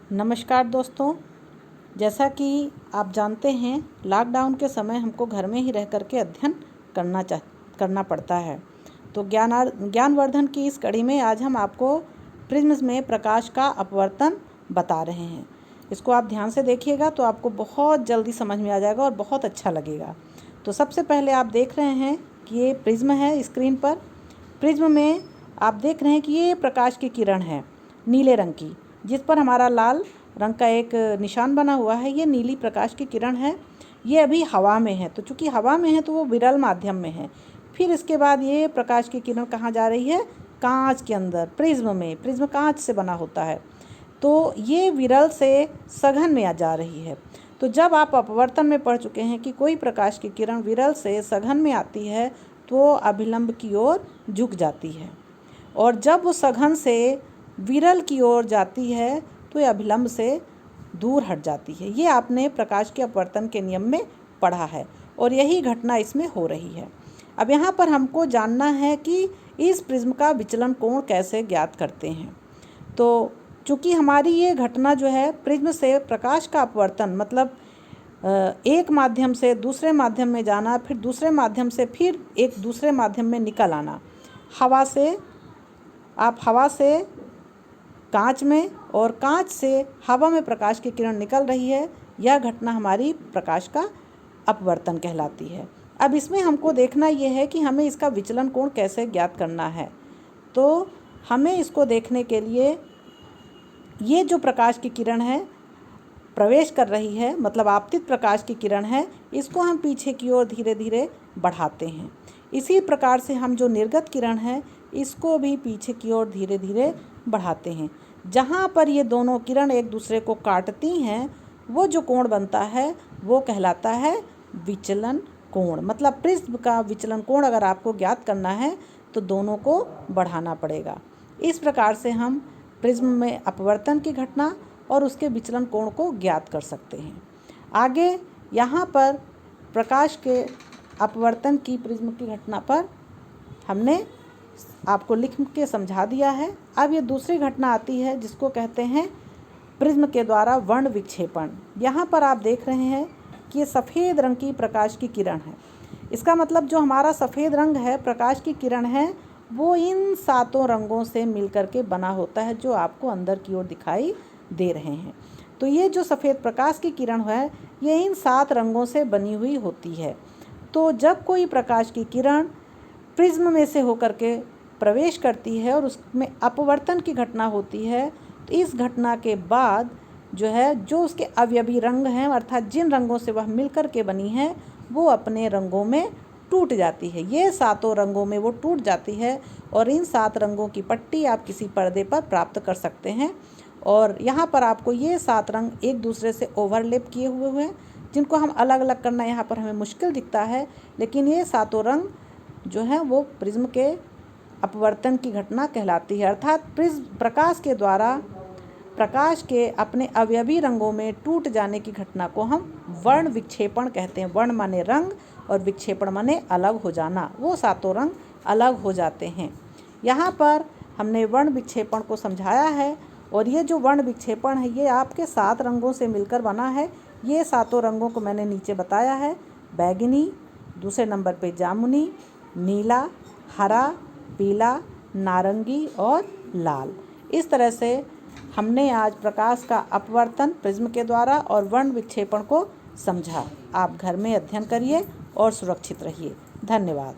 नमस्कार दोस्तों, जैसा कि आप जानते हैं लॉकडाउन के समय हमको घर में ही रह कर के अध्ययन करना पड़ता है। तो ज्ञानवर्धन की इस कड़ी में आज हम आपको प्रिज्म में प्रकाश का अपवर्तन बता रहे हैं। इसको आप ध्यान से देखिएगा तो आपको बहुत जल्दी समझ में आ जाएगा और बहुत अच्छा लगेगा। तो सबसे पहले आप देख रहे हैं कि ये प्रिज्म है स्क्रीन पर। प्रिज्म में आप देख रहे हैं कि ये प्रकाश की किरण है नीले रंग की, जिस पर हमारा लाल रंग का एक निशान बना हुआ है। ये नीली प्रकाश की किरण है। ये अभी हवा में है, तो चूंकि हवा में है तो वो विरल माध्यम में है। फिर इसके बाद ये प्रकाश की किरण कहाँ जा रही है? कांच के अंदर, प्रिज्म में। प्रिज्म कांच से बना होता है, तो ये विरल से सघन में आ जा रही है। तो जब आप अपवर्तन में पढ़ चुके हैं कि कोई प्रकाश की किरण विरल से सघन में आती है तो अभिलंब की ओर झुक जाती है, और जब वो सघन से विरल की ओर जाती है तो ये अभिलंब से दूर हट जाती है। ये आपने प्रकाश के अपवर्तन के नियम में पढ़ा है और यही घटना इसमें हो रही है। अब यहाँ पर हमको जानना है कि इस प्रिज्म का विचलन कोण कैसे ज्ञात करते हैं। तो चूँकि हमारी ये घटना जो है प्रिज्म से प्रकाश का अपवर्तन, मतलब एक माध्यम से दूसरे माध्यम में जाना, फिर दूसरे माध्यम से फिर एक दूसरे माध्यम में निकल आना, हवा से कांच में और कांच से हवा में प्रकाश की किरण निकल रही है। यह घटना हमारी प्रकाश का अपवर्तन कहलाती है। अब इसमें हमको देखना यह है कि हमें इसका विचलन कोण कैसे ज्ञात करना है। तो हमें इसको देखने के लिए ये जो प्रकाश की किरण है प्रवेश कर रही है, मतलब आपतित प्रकाश की किरण है, इसको हम पीछे की ओर धीरे धीरे बढ़ाते हैं। इसी प्रकार से हम जो निर्गत किरण है इसको भी पीछे की ओर धीरे धीरे बढ़ाते हैं। जहाँ पर ये दोनों किरण एक दूसरे को काटती हैं वो जो कोण बनता है वो कहलाता है विचलन कोण। मतलब प्रिज्म का विचलन कोण अगर आपको ज्ञात करना है तो दोनों को बढ़ाना पड़ेगा। इस प्रकार से हम प्रिज्म में अपवर्तन की घटना और उसके विचलन कोण को ज्ञात कर सकते हैं। आगे यहाँ पर प्रकाश के अपवर्तन की प्रिज्म की घटना पर हमने आपको लिख के समझा दिया है। अब ये दूसरी घटना आती है जिसको कहते हैं प्रिज्म के द्वारा वर्ण विक्षेपण। यहाँ पर आप देख रहे हैं कि ये सफ़ेद रंग की प्रकाश की किरण है। इसका मतलब जो हमारा सफ़ेद रंग है, प्रकाश की किरण है, वो इन सातों रंगों से मिलकर के बना होता है जो आपको अंदर की ओर दिखाई दे रहे हैं। तो ये जो सफ़ेद प्रकाश की किरण है ये इन 7 रंगों से बनी हुई होती है। तो जब कोई प्रकाश की किरण प्रिज्म में से होकर के प्रवेश करती है और उसमें अपवर्तन की घटना होती है, तो इस घटना के बाद जो उसके अवयवी रंग हैं, अर्थात जिन रंगों से वह मिलकर के बनी है, वो अपने रंगों में टूट जाती है। ये सातों रंगों में वो टूट जाती है और इन 7 रंगों की पट्टी आप किसी पर्दे पर प्राप्त कर सकते हैं। और यहाँ पर आपको ये 7 रंग एक दूसरे से ओवरलैप किए हुए हैं, जिनको हम अलग अलग करना यहाँ पर हमें मुश्किल दिखता है, लेकिन ये सातों रंग जो हैं वो प्रिज्म के अपवर्तन की घटना कहलाती है। अर्थात प्रकाश के द्वारा प्रकाश के अपने अवयवी रंगों में टूट जाने की घटना को हम वर्ण विक्षेपण कहते हैं। वर्ण माने रंग और विक्षेपण माने अलग हो जाना। वो सातों रंग अलग हो जाते हैं। यहाँ पर हमने वर्ण विक्षेपण को समझाया है और ये जो वर्ण विक्षेपण है ये आपके 7 रंगों से मिलकर बना है। ये सातों रंगों को मैंने नीचे बताया है। बैगनी, दूसरे नंबर पे जामुनी, नीला, हरा, पीला, नारंगी और लाल। इस तरह से हमने आज प्रकाश का अपवर्तन प्रिज्म के द्वारा और वर्ण विक्षेपण को समझा। आप घर में अध्ययन करिए और सुरक्षित रहिए। धन्यवाद।